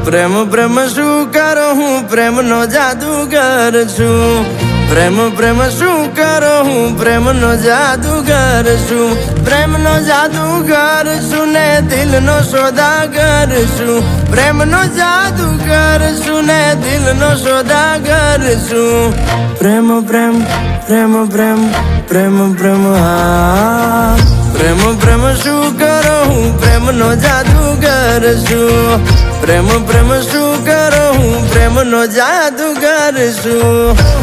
પ્રેમ પ્રેમ શું કરો હું પ્રેમનો જાદુગર છું પ્રેમ શું કરો હું પ્રેમનો જાદુગર છું પ્રેમનો જાદુગર છું ને દિલનો સોદાગર છું પ્રેમનો જાદુગર છું ને દિલનો સોદાગર છું પ્રેમ પ્રેમ પ્રેમ પ્રેમ પ્રેમ પ્રેમ હા પ્રેમ શું કરો હું પ્રેમનો જાદુગર છું પ્રેમ શું કરો હું પ્રેમનો જાદુગર છું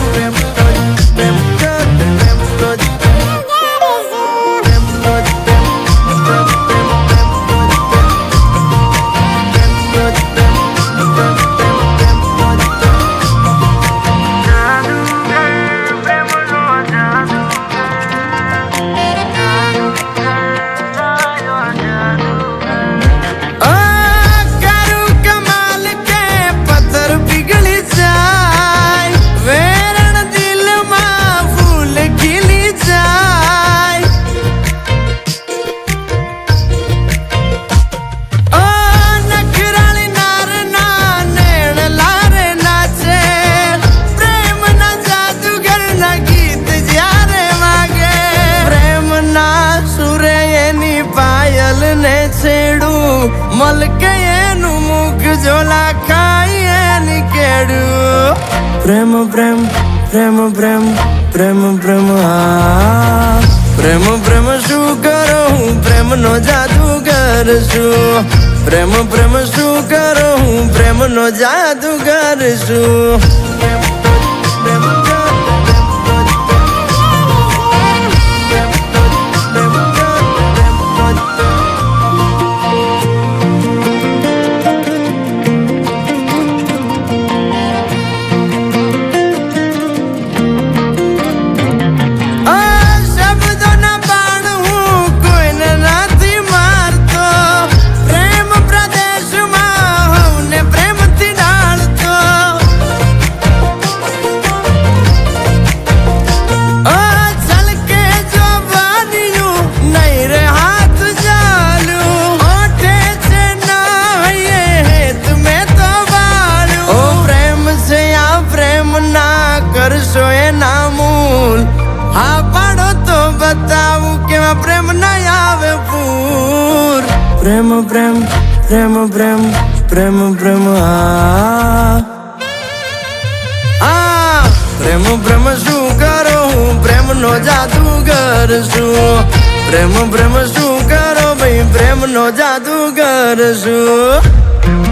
મલકે એનું મુખ ઝોલા ખાઈ એની કેડું પ્રેમ પ્રેમ પ્રેમ પ્રેમ પ્રેમ પ્રેમ હા પ્રેમ શું કરો હું પ્રેમનો જાદુગર છું પ્રેમ શું કરો હું પ્રેમનો જાદુગર છું કરશો એના મૂલ હા પાડો તો બતાવું કેવા પ્રેમ ના આવે પૂર પ્રેમ પ્રેમ પ્રેમ પ્રેમ પ્રેમ પ્રેમ હા પ્રેમ શું કરો હું પ્રેમનો જાદુગર છું પ્રેમ શું કરો ભાઈ પ્રેમનો જાદુગર છું